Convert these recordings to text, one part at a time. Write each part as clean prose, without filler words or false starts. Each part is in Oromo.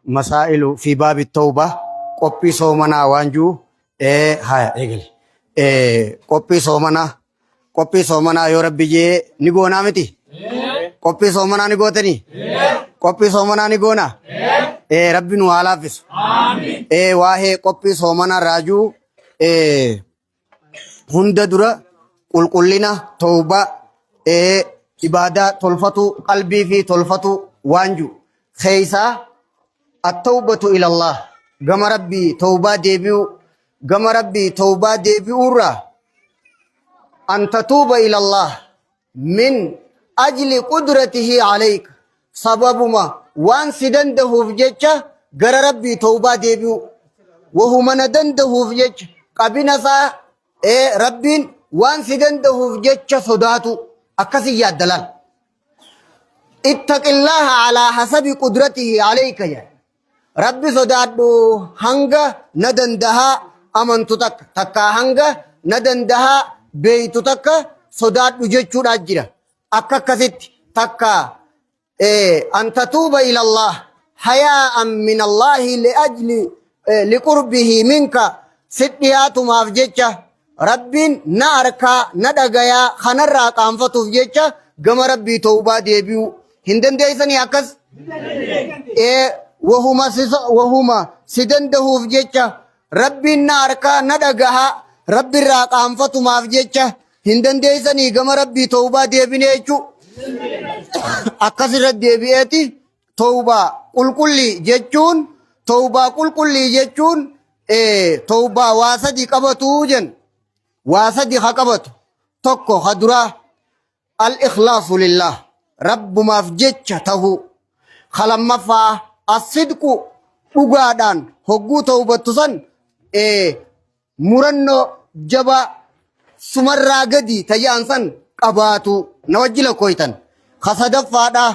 مسائل في باب التوبة قبي صومنا وانجو هاي إيجل قبي صومنا يا ربي جي نيغونا متي قبي صومنا نيغوتني قبي صومنا نيغونا ربي نوالافس آمين واهي قبي صومنا راجو هند درا قل لنا توبة عبادة تلفتو قلبي في تلفتو وانجو خيسا التوبة إلى الله قم ربي توبة ديبيو را أن تتوب إلى الله من أجل قدرته عليك سبب ما وان سدنده في جيتش قر ربي توبة ديبيو وهو من دنده في جيتش قبنا سا ربين وان سدنده في جيتش صداتو أكسي يا دلال اتق الله على حسب قدرته عليك يا ربي صداتو هنگا ندندها أمنتو تكا هنگا ندندها بيتو تكا صداتو جيتشو راجرة أكا كسيت تكا أن تتوب إلى الله حياء من الله لأجل لقربه منك ستيات ما في جيتش ربين ناركا ندغيا خنرا قانفتو في جيتش قم ربي توبة ديبيو هندن ديساني أكس وهما سدنده في جيتشا ربي ناركا ندغها ربي راق انفتو ما في جيتشا هندن ديساني قم ربي توبة ديبينيچو أكسر ديبيئتي توبة قل جيتشون توبة قل جيتشون توبة واسدي قبطو جن واسدي خقبطو توكو خدرا الإخلاص لله رب ما في جيتشا تهو خلما فا الصدق ugaadhaan hogguu ta'ubattu san murannoo jaba sumarraa gadi tayyaan san qabaatu na wajjila koytan kasadaffaadha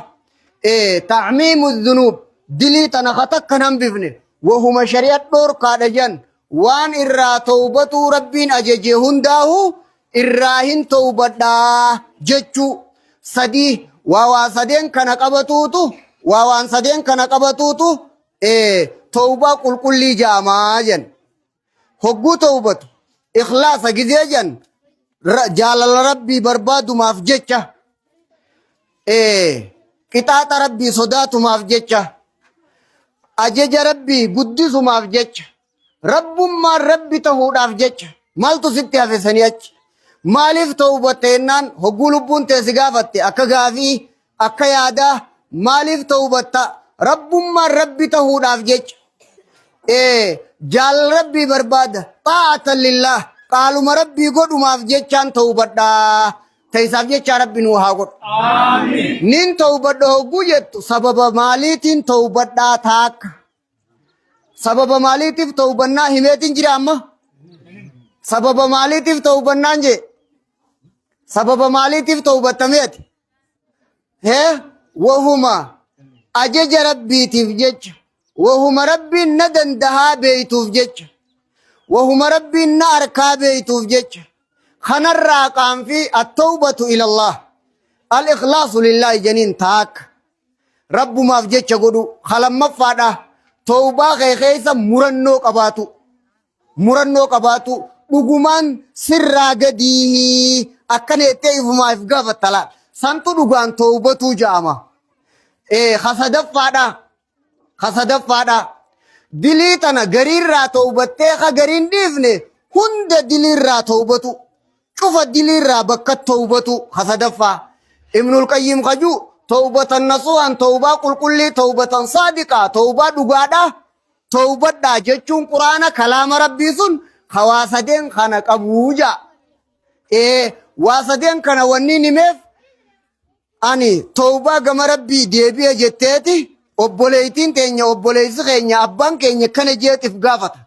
ta'miimu dhunub dilii tana katakkan hambifne wahuma shari'at dhoorkaadha jan waan irraa ta'ubatuu rabbiin ajaje hundaahu irraa hin ta'ubadhaa jechuu sadii waan sadeen kana qabatuutu توبة قل لي جاماجا هقو توبة إخلاص جزيجا جال ربي برباد ما في جتة قطعة ربي صدات ما في جتة أجج ربي قدس ما في جتة رب ما ربي تهود في جتة مالتو ستة في سنية مالف توبة تينان هقو لبون تسقافت أكا غافي أكا يادا مالف توبة رب ما ربي تهود في جتة جال ربي برباد طاعة لله قالوا ما ربي قد ما في جيتشان توبدا تيساف جيتشا ربي نوها قد آمين نين توبدا قويت سبب ماليتين توبدا تاك سبب ماليتين توبنا هميتين جرامة سبب ماليتين توبنا نجي سبب ماليتين توبتا ميت وهما أجج ربي تفجج وهم ربي ندن دها بيتوف جج وهم ربي النار كابيتوف جج خنر قام في التوبة إلى الله الإخلاص لله جنين تاك رب ما في جج قدو خلم مفادا توبة خيخيسا مرنو قباتو بقمان سر قديه أكني تيف ما يفقاف التلال سانتو دقان توبة جامع خصدفادا دليتنا غرير را توبته خا غرين ديفني هند دلير را توبتو شوف دلير را بكت توبتو خصدفا ابن القيم خجو توبة النصوح توبة قل توبة صادقة توبة دغادا توبة دا جچون قرآن كلام ربي سن خواسدين خانق ابوجا واسدين كان وني نمف اني توبة غم ربي ديبي جتتي obboleeytiin teenya obboleessi keenya abbaan keenya kana jeetiif gaafata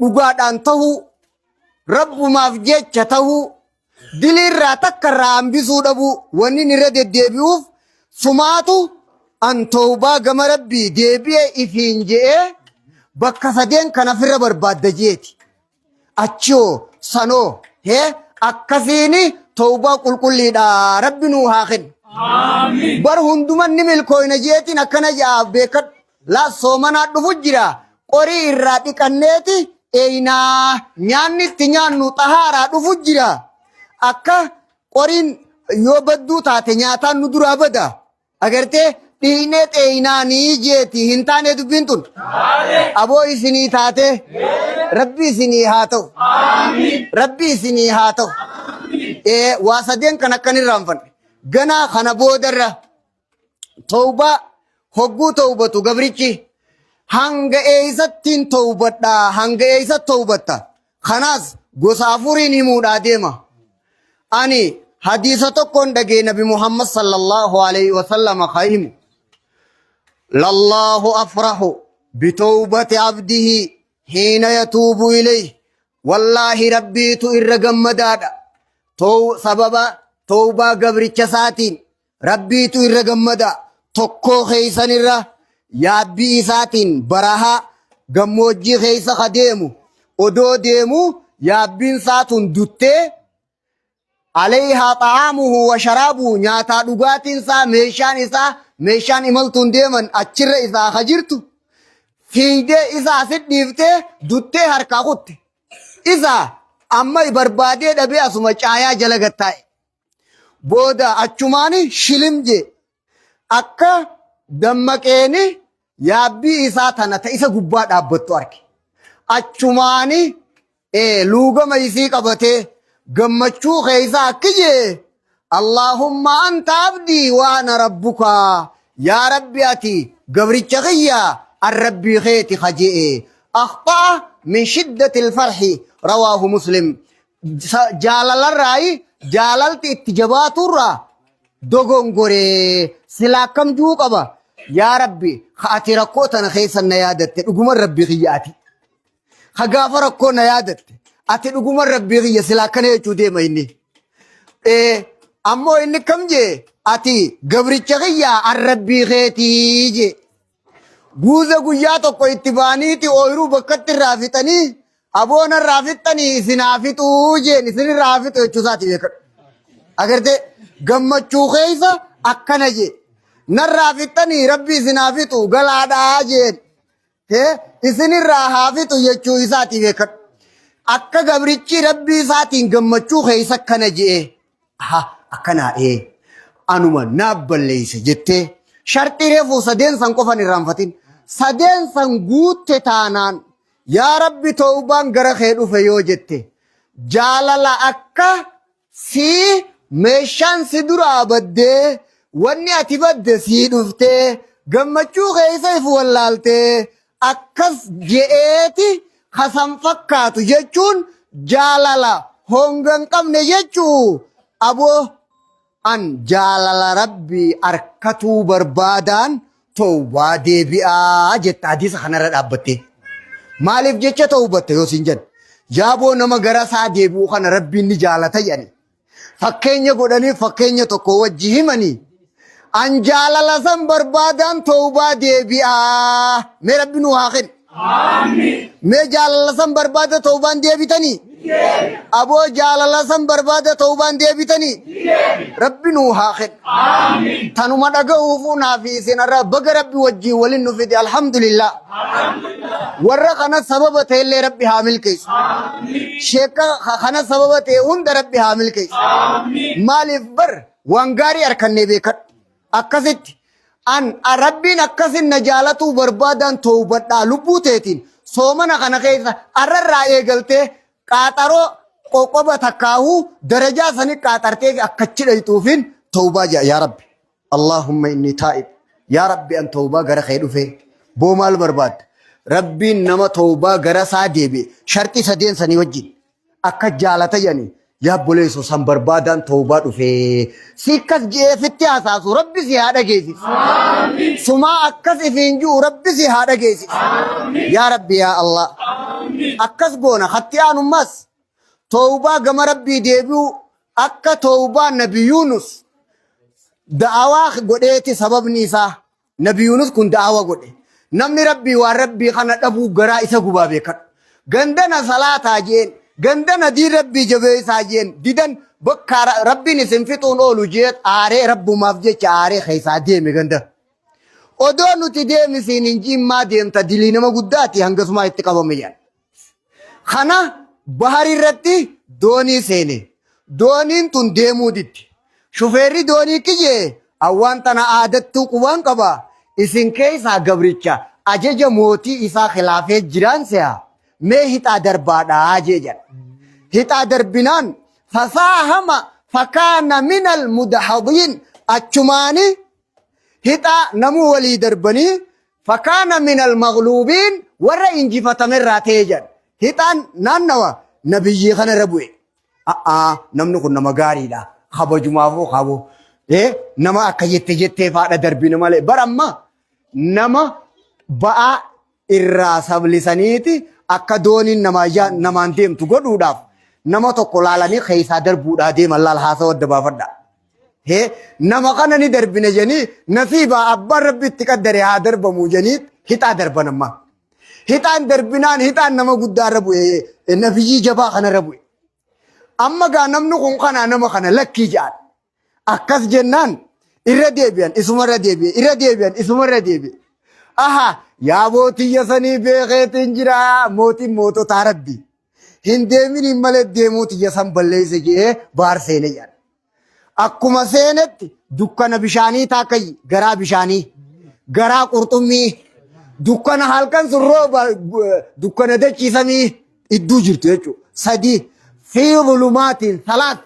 dhugaadhaan tahuu rabbumaaf jecha tahuu dilirraa takka irraa hambisuu dhabuu wanni irra deddeebi'uuf sumaatu an toobaa gama rabbii deebi'ee ifiin je'ee bakka sadeen kana firra barbaadda jeeti achoo sanoo akkasiini toobaa qulqulliidha rabbi nuu haa kennu bar hunduman ni milkooyna jeetiin akkana jaa beekad laa soomanaa dhufu jira qorii irraa dhiqanneeti eeynaa nyaanni itti nyaannu xahaaraa dhufu jira akka qoriin yoo badduu taate nyaataan nu duraa bada agartee dhiinee xeeynaanii jeeti hin taane dubbiin tun aboo isinii taate rabbi isinii haa ta'u rabbi isinii haa ta'u waa sadeen kan akkan irraanfanne ganaa kana boodarra tawbaa hogguu tawbatu gabrichi hanga eeysattiin tawbadhaa hanga eeysat tawbatta kanaas gosa afuriin himuudhaa deema ani hadiisa tokkoon dhagee nabi muhammad sallallahu alayhi wasallam kaahimu lallahu afrahu bitawbati abdihi hiina yatuubu ilayhi wallaahi rabbiitu irra gammadaadha sababa tawbaa gabricha isaatiin rabbiitu irra gammada tokkoo keeysanirra yaabbii isaatiin barahaa gammoojjii keeysa ka deemu odoo deemu yaabbiin isaatun duttee alayhaa xa'aamuhu wa sharaabuhu nyaataa dhugaatiin isaa meeshaan imaltuun deeman achirra isaa ka jirtu fiidee isaa asit dhiiftee duttee harkaa kutte isaa amma barbaadee dhabee asuma caayaa jala gattaa'e booda achumaani shilim jee akka dammaqeeni yaabbii isaa tana ta isa gubbaa dhaabbattu arge achumaani luugama isii qabatee gammachuu keeysa akki jee allahumma anta abdii wa ana rabbuka yaa rabbi ati gabricha kiyya an rabbii keeti kaje'e akhta'a min shiddati alfarhi rawaahu muslim jaalalarraayi jaalalti itti jabaaturra dogongoree silaa kam juu qaba yaa rabbi ka ati rakkoo tana keessan na yaadatte dhuguman rabbii kiyyaati ka gaafa rakkoo na yaadatte ati dhuguman rabbii kiyya silaa kana jechuu deema inni ammoo inni kam jee ati gabricha kiyyaa an rabbii keetii jee guuza guyyaa tokko itti baaniiti ooyiruu bakkatti irraa fixanii aboona irraa fixanii isinaa fixuu jeen isin irraa fixu jechuusaati beekadhu agarte gammachuu keeysa akkana jee narraa fixanii rabbi isinaa fixu galaadhaa jeen isin irraa haa fixu jechuu isaati beekadhu akka gabrichi rabbii isaatiin gammachuu keeysa akkana jee akkanaa anuma naaf balleeyse jettee sharxii reefuu sadeen san qofan irraanfatin sadeen san guutte taanaan yaa rabbi tawbaan gara kee dhufe yoo jette jaalala akka si meeshaan si duraa baddee wanni ati badde sii dhuftee gammachuu keeysa if wallaaltee akkas je'eeti kasan fakkaatu jechuun jaalala hongan qabne jechuu aboo an jaalala rabbii arkatuu barbaadaan tawbaa deebi'aa jetta hadiisa kanarra dhaabbatte maaliif jecha tawbatte yoo siin jedhe yaaboo nama gara isaa deebi'u kana rabbiin ni jaalata jedhani fakkeenya godhanii fakkeenya tokko wajji himanii an jaalala san barbaadaan tawbaa deebi'aa mee rabbi nu haa kennu mee jaalala san barbaada tawbaan deebitanii aboo jaalala san barbaada tawbaan deebitanii rabbi nu haa kennu tanuma dhaga'uufuu naa fi isinarraa baga rabbi wajjiin waliin nu fide alhamdulillah warra kana sababa ta'ellee rabbi haa milkeessu sheeka kana sababa ta'e hunda rabbi haa milkeessu maaliif bar waan gaarii harkannee beekadhu akkasitti an rabbiin akkasin na jaalatuu barbaadaan tawbadhaa lubbuu teetiin soomana kana keessa arrarraa eegaltee qaaxaroo qoqqoba takkaahuu darajaa sanii qaaxartee akkachi dhayxuufin tawbaa jaa yaa rabbi allahumma inni taa'ib yaa rabbi an tawbaa gara kee dhufe boo maal barbaadda rabbiin nama tawbaa gara isaa deebi'e sharxii sadeen sanii wajjin akka jaalata jedhanii yaa boleessu san barbaadaan tawbaa dhufe si akkas jeefitti haasaasu rabbi si haa dhageessis sumaa akkas ifiin jiru rabbi si haa dhageessis yaa rabbi yaa allah akkas goona hatti aanummas tawbaa gama rabbii deebi'u akka tawbaa nabi Yunus da'awaa godheeti sababni isaa nabi Yunus kun da'awaa godhe namni rabbii waan rabbii kana dhabuu garaa isa gubaa beekadhu gandana salaataa jeen gandana di rabbi jabeessaa jeen didan bakka rabbiin isin fixuun oolu jeet aaree rabbumaaf jecha aaree keessaa deeme ganda. Odoo nuti deemisiin hin jimmaa deemta dilii nama guddaati hangasumaa itti qabame jedhan. Kana bahari irratti doonii seene. Dooniin tun deemuu diddi. Shufeerri doonii kiyyee awwaan tana aadattuu qubaan qaba. Isin keessaa gabricha ajaja mootii isaa khilaafee jiraan se'a. Mee hixaa darbaadhaa jee jedha. Hixaa darbinaan fasaahama fakaana minal mudahadiin achumaanii hixaa namuu walii darbanii fakaana minal magluubiin warra injifatamerraa ta'ee jedha. Hixaan naannawa nabiyyii kana irra bu'e. Namni kun nama gaariidha. Kabajumaafuu qabu. Nama akka jettee faadha darbina malee. Baramma nama ba'aa irraa sablisaniiti akka dooniin namaan deemtu godhuudhaaf nama tokko laalanii keessaa darbuudhaa deeman laal haasawaa adda baafadha. Nama kana ni darbine janii nasiibaa abbaan rabbi itti qaddare haa darbamu janii hixaa darban amma. Hixaan darbinaan hixaan nama guddaarra bu'e nabiyyii jabaa kanarra bu'e. Amma gaa namni kun kana nama kana lakkii jedhan. Akkas jennaan irra deebi'an isumarra deebi'e irra deebi'an isumarra deebi'e. Aha yaa mootiyya sanii beekeetiin jira mootiin moototaa rabbi. Hin deemin hin malee deemuu tiyya san balleesse jedhee baar seene jedhan. Akkuma seenetti dukkana bishaanii taakkayi garaa bishaanii garaa qurxummii dukkana halkan sun rooba dukkana dachiisamii idduu jirtu jechuudha. Sadii fi zulumaatiin salaat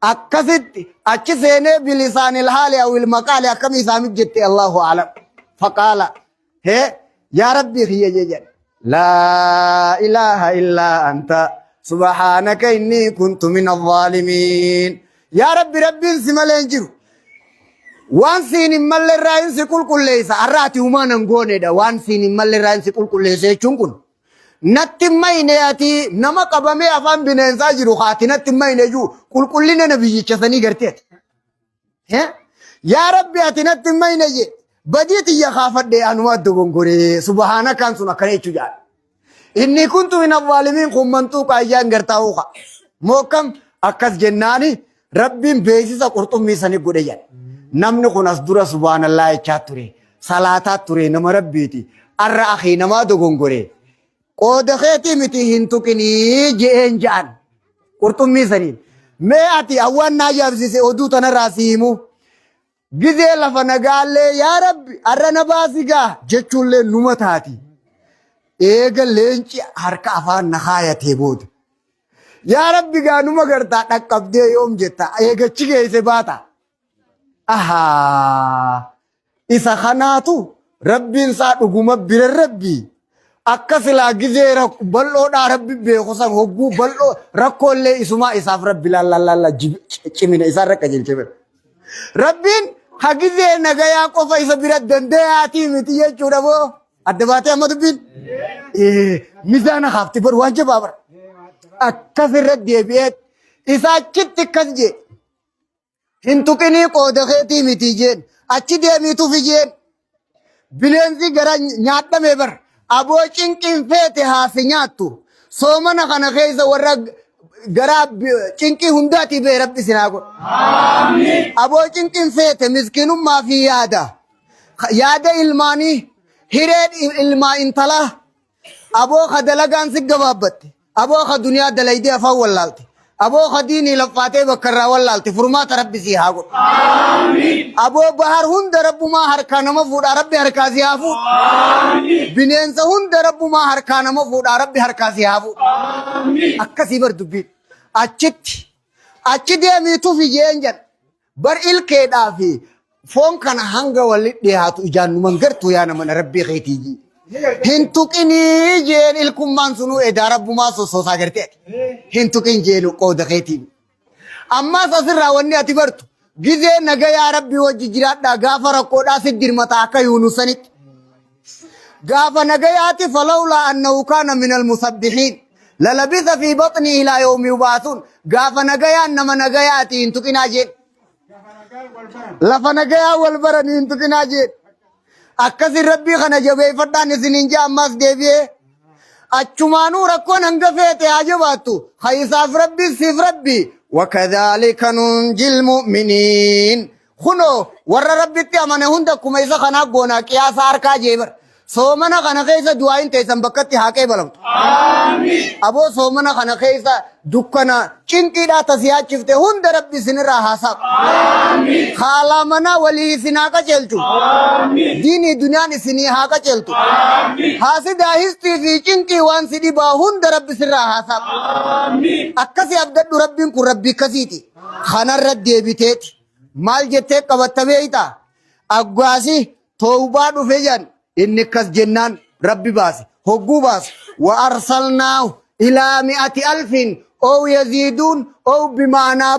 akkasitti achi seenee bilisaanil haali awil maqaali akkam isaamit jette Allahu a'lam. Faqaala yaa rabbii kiyya jedhan laa ilaaha illaa anta subhaanaka innii kuntu min adh-dhaalimiin. Yaa rabbi rabbiin si malee hin jiru. Waan siin hin malle irraa hin si qulqulleessa. Arraati humaan hin goonedha. Waan siin hin malle irraa hin si qulqulleessa jechuun kun. Natti mayne ati nama qabamee afaan bineensaa jiru haati natti mayne jiru qulqullina nabiyyicha sanii garteeti. Yaa rabbi ati natti mayne je badii tiyya kaafadhe anuma adda gongoree subhaana kan sun akkana jechuu jaal. Inni kuntu min adh-dhaalimiin kun mantuuqa ayyaan gartaa'uu qa. Mookam akkas jennaani rabbiin beeksisa qurxummii sanii godhe jedha. Namni kun as dura subhaanallaa jechaa ture. Salaataa ture nama rabbiiti. Arra akhi namaa dogongoree. Qooda keetii miti hin tuqinii je'een ja'an. Qurxummii saniin. Mee ati awwaan naa yaabsise oduu tanarraa siimu. Gizee lafa nagaallee yaa rabbi arra na baasigaa jechuullee numa taati. Eega leenci harka afaan na kaayatee booda. Yaa rabbi gaanuma gartaa dhaqqabdee yoom jetta eegachi geesse baata. Isa kanaatu rabbiin isaa dhuguma bira rabbii. Akka silaa gizee bal'oodhaa rabbi beeku san hogguu bal'oo rakkoollee isumaa isaaf rabbi laallalla cimina isaan rakka jelchee rabbiin ha gizee nagayaa qofa isa bira danda'aatii miti jechuudha moo adda baatee amma dubbiin mizaana haafti bar waan jabaa bara akkas irra deebi'ee isa achitti akkas jee hin tuqinii qooda keetii miti jeen achi deemiituuf jeen bineensi gara nyaadhamee bara. Aboo cinqiin feete haasi nyaattu soomana kana keessa warra garaa cinqii hundaati bee rabbi sinaa godhu. Aboo cinqiin feete miskinummaa fi yaada ilmaanii hireen ilmaa intalaa aboo ka dalagaan si gabaabbatte aboo ka duniyaa dalaydee afaan wallaalte aboo ka diinii laffaatee bakka irraa wallaalte furmaata rabbi sii haa godhu. Aboo bahar hunda rabbumaa harkaa nama fuudhaa rabbi harkaa sii haa fuudhu. Bineensa hunda rabbumaa harkaa nama fuudhaa rabbi harkaa sii haa fuudhu. Akkasii bar dubbiin achi deemiituuf ijeen jedha bar ilkeedhaa fi foon kana hanga walitti dhiyaatu ijaan numan gartuu yaa namana rabbii keetii hin tuqinii jeen ilkummaan sunuu edaa rabbumaa sossoosaa garteeti. Hin tuqin jeenu qooda keetii. Ammaas asirraa wanni ati bartu gizee nagayaa rabbii wajji jiraadhaa gaafa rakkoodhaa siddirmataa akka yuunusanitti. Gaafa nagayaati falawlaa annahu kaana minal musabbihiin lalabisa fi baxnii ilaa yoomi yubaasuun gaafa nagayaan nama nagayaati hin tuqinaa jeen. Lafa nagayaa wal baranii hin tuqinaa jeen. Akkasi rabbii kana jabeeffadhaan isiniin jee ammaas deebi'ee أجمانو ركون أنقفيت يا جباتو خيصاف ربي سيف ربي وكذلك ننجي المؤمنين خنو ور ربي تأمنه هندكم إذا خنا قونا كيا سار كاجبر سومنا خنا خيسا دعائن تيسم بكتي هاكي بلم آمين أبو سومنا خنا خيسا دكنا چنكي دا تسيات چفته هند ربي سنرا حساب آمين خالامنا ولي سناكا چلتو آمين ديني دنيا نسني هاكا چلتو آمين حاسد داهستی في چنكي وان سدي با هند ربي سنرا حساب آمين اكسي عبدت ربين کو ربي كسيتي خنا رد ديبتت مال جته قبطبيتا اقواسي توبادو فيجان إنك جنان ربي باس هجو باس وأرسلناه إلى 100,000 أو يزيدون أو بمعنى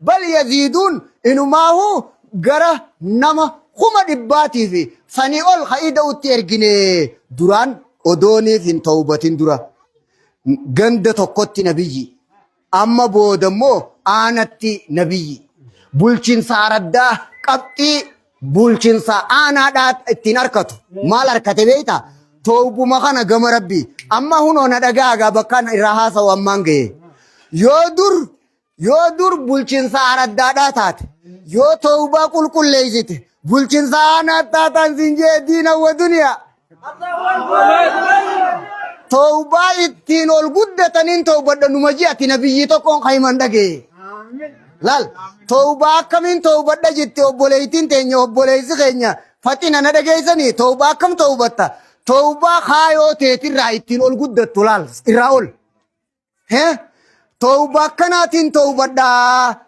بل يزيدون إنه ما هو جرى نما خما دباتي في سنيول خيدا وتيرجني دران أدوني في توبة درا جند تقطي نبيي أما بودمو آنتي نبيي بولشين ساردا قبتي bulchinsa ana dat tinarkatu mal arkate beita toobu makana gama rabbi amma huno na daga bakkan irahasa wa mange yodur bulchinsa aradda datat yo tooba kulkulleysit bulchinsa ana tatan zinje dina wa dunya tooba ittinol guddatanin toobadda numaji ati nabiyyi tokkon khayman dage lal توبا كمين توبا دجت وبوليتين تاني وبوليس خينيا فاتنا ندجيسني توبا كم توبتا توبا خايو تيتي رايتين والجود تلال إراول ها توبا كناتين توبا دا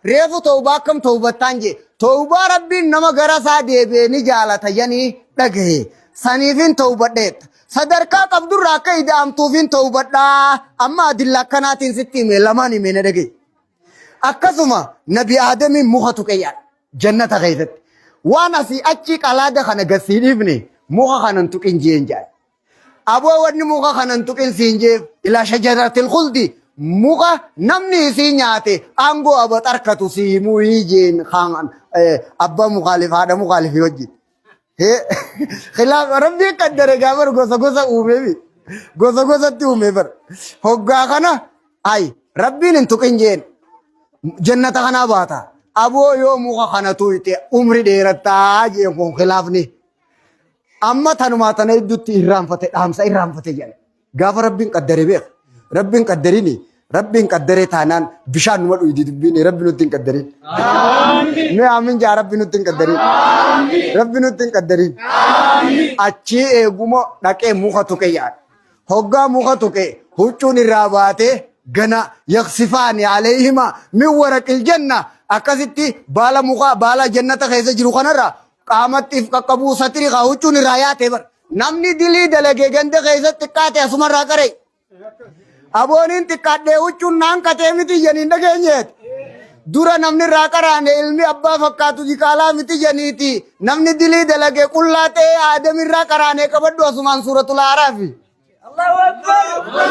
ريفو توبا كم توبا تانجي توبا ربي نما غراسا ديبي نجالة تجاني دجه سنيفين توبا ديت صدركا قبض راكا إذا أم توفين توبا دا أما دللا كناتين ستي ملاماني من دجي أكسما نبي آدم مخطو كيان جنة غيثت وانا سي أتشيك على دخنا قسين ابني مخا خننتوك إنجين جاي أبو ودني مخا خننتوك إنسينجي إلى شجرة الخلد مخا نمني سينياتي أنغو أبا تركتو سيمو يجين خان أبا مخالف هذا مخالف يوجي خلاف ربي قدر غامر غوسا أومي غوسا تيومي بر هوغا خنا أي ربي ننتوك إنجين جنة خنا باتا أبو يوم مخا خنا تويتي عمري ديرتا جيكون خلافني أما تنما تنيدوتي إرام فتي أمسا إرام فتي جان غاف ربين قدري بيخ ربين قدريني ربين قدري تانان بشان نمر ويدي دبيني ربين نتين قدرين آمين مي آمين جا ربين نتين قدرين آمين ربين نتين قدرين آمين أچي إيغومو ناكي مخا توكي يان هوغا مخا توكي هوچوني راباتي غنا يخسفان عليهما من ورق الجنة أكاسيتي بالا مخا بالا جنة خيزة جرو خنرا قامت قبو ستري خاوچون رايات بر نمني دلي دلگه گند خيزة تكات اسمر را کرے ابونين تكات دے وچون نام کتے متی جنین دگنیت دورا نمني را کرانے علمی ابا فقاتو جی کالا متی جنیتی نمني دلي دلگه قلاتے آدمی را کرانے کبڑو اسمان سورة العرافی الله أكبر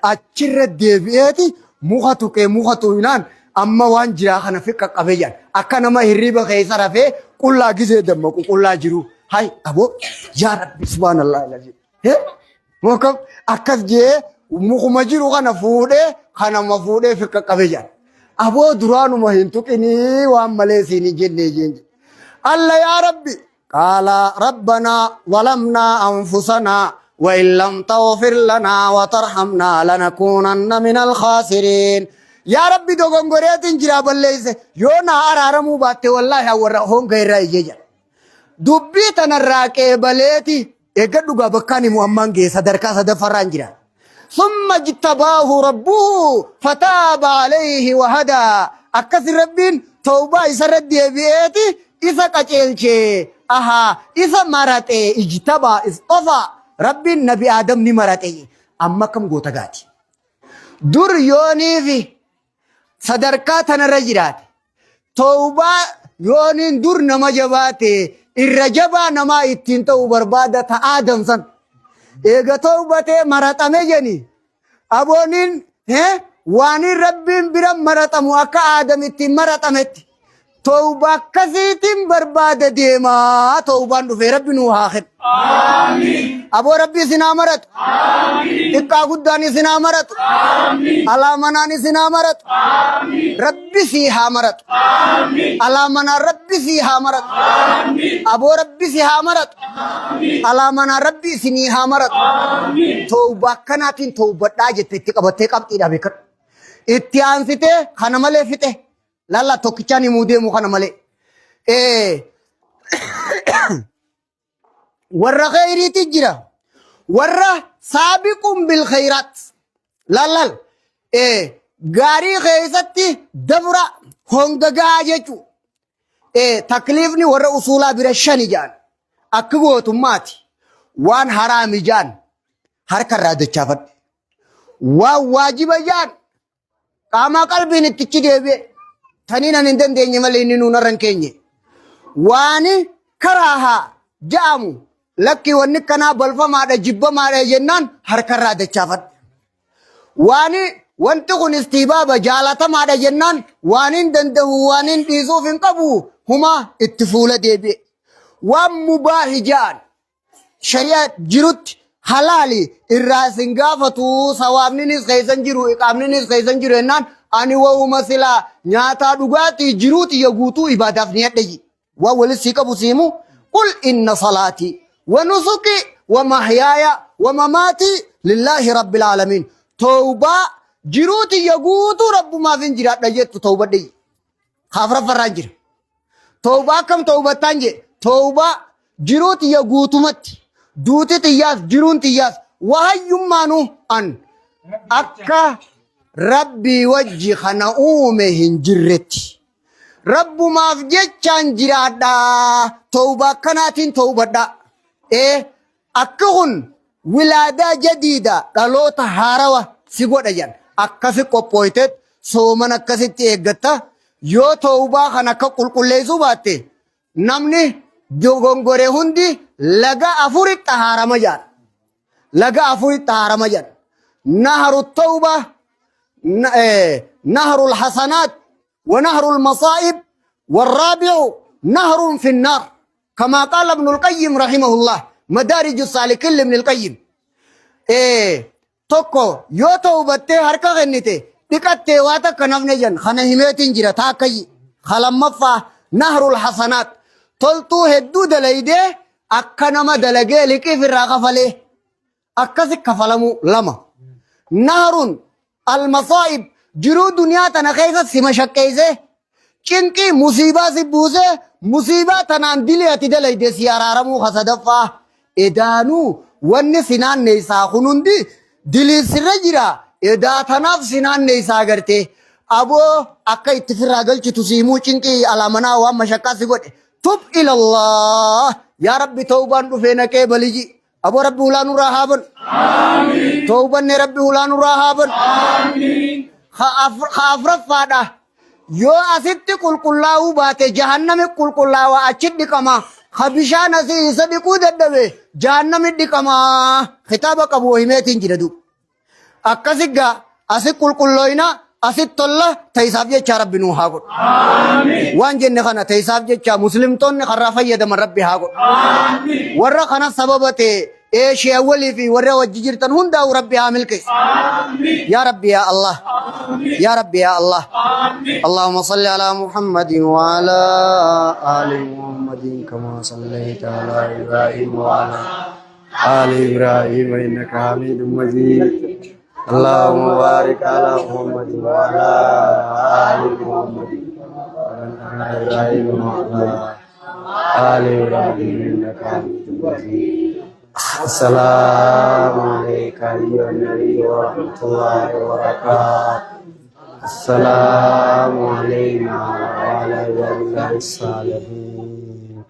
أشرت ديبيتي مخطو ينان أما وان جراخنا فيك قبيان أكنا ما هريبا خيسارا في كل جزء دمكو كل جرو هاي أبو يا رب سبحان الله العظيم هه موكب أكس جه مخمجيرو خنا فوده خنا مفوده فيك قبيان أبو درانو ما هنتو كني وام ملسيني جن الله يا ربي قال ربنا ظلمنا أنفسنا وإن لم تغفر لنا وترحمنا لنكونن من الخاسرين يا ربي دوغون غوريت انجراب الليس يونا ارارمو باتي والله ورهون غير يجي دبي تنراكي بليتي اگدوغا بكاني محمد صدركا صد فرانجرا ثم اجتباه ربه فتاب عليه وهدى اكثر ربين توبه يسرد بيتي اذا قچلچه اها اذا مرته اجتبا اصطفى ربي النبي آدم نمرته أما كم غوتغاتي دور يوني في صدركات نرجرات توبة يونين دور نما جباتي الرجبا نما اتنتو بربادة آدم سن إيغا توبة مرتمي جني أبونين واني ربين برم مرتمو أكا آدم اتن مرتمت توبة كسيت برباد ديما توبة في ربي نوهاخد آمين أبو ربي سنامرت آمين إكا قداني سنامرت آمين على مناني سنامرت آمين ربي سيها مرت آمين على منا ربي سيها مرت آمين أبو ربي سيها مرت آمين على منا ربي سنيها مرت آمين توبة كناتين توبة داجت تتكبتك أبتي دابكر اتيانسته خنمالي فته لا لا توكيشاني مودي مخنا مالي ورّا خيري تجرا ورّا سابق بالخيرات لا لا غاري خيستي دبرا هونغا جيچو تكليفني ورّا اصولا برشاني جان اكغوتو ماتي وان حرامي جان هركر راد چافت واجب جان قاما قلبي نتچي ديبي تنين نندن دي نمالي نينو نرنكيني واني كراها جامو لكي ونكنا بلفا مادا جبا مادا جنان هركر راد چافت واني وانتقن استيبابا جالتا مادا جنان وانين دنده وانين ديزو فنقبو هما اتفولة ديبي وان مباهجان شريعة جروت حلالي الراسن قافتو سوابني نس خيسان جرو اقامني نس خيسان جرو انان اني وو مسلا نياتا دوغاتي جروت يغوتو عبادات نيات دي وولي سيكبو سيمو قل إن صلاتي ونسكي ومحياي ومماتي لله رب العالمين توبة جروتي يغوتو رب ما فين جرات دجت توبة دي خافر فرانجر توبة كم توبة تانجي توبة جروتي يغوتو مت دوتي تياس جرون تياس وهي يمانو أن أكا ربي وجي خناؤومه هنجرتي رب ما فجتشان جرادا توبة كناتين توبة دا أكهن ولادة جديدة قالوا تهاروا سيقود أجان أكاسي قبويتت سومن أكاسي تيغتا يو توبة خناكا قل ليسو باتي نمني جوغن غوري هندي لغا أفوري تهارما جان لغا أفوري تهارما جان نهر التوبة نهر الحسنات ونهر المصائب والرابع نهر في النار كما قال ابن القيم رحمه الله مدارج السالكين لابن القيم توكو يو توبتي هركا غنيتي ديكاتي واتا كنفني جن خنا هميتين جرا تاكي خلمفا نهر الحسنات تلتو هدو دليدي اكنما دلغي لكي في الرغفله اكسك كفلمو لما نهر المصائب جرو دنیا تنا خیزت سمشک کیسے چنکی مصیبہ سی بوزے مصیبہ تنان دلی اتی دلی دیسی آرارمو خصدفا ادانو ون سنان نیسا خنون دی دلی سر جرا ادا تناف سنان نیسا کرتے ابو اکا اتفر آگل چی تسیمو چنکی علامنا وام مشکا سی گوٹے توب الاللہ یا رب توبان رفینکے بلی جی ابو رب اولانو راہابن آمین توبان رب اولانو راہابن آمین خافرت فادا يو أسيت كل كلاو بات جهنم كل كلاو أشد كما خبيشان أسي سبيكو ددبه جهنم دي كما خطابك أبو همتين جردو أكسيجا أسي كل كلاوينا أسي تلا تيسابي شرب بنو هاغو آمين وان جن خنا تيسابي شا مسلم تون خرافة يد من ربي هاغو آمين ورا خنا سببته ايش اولي في ورا وجيرتن هندا وربي عامل كيس آمين يا ربي يا الله آمين يا ربي يا الله آمين اللهم صل على محمد وعلى آل محمد كما صليت على إبراهيم وعلى آل إبراهيم إنك حميد مجيد اللهم بارك على محمد وعلى آل محمد وعلى إبراهيم وعلى آل إبراهيم إنك حميد مجيد السلام عليك أيها النبي ورحمة الله وبركاته السلام علينا وعلى عباد الله الصالحين.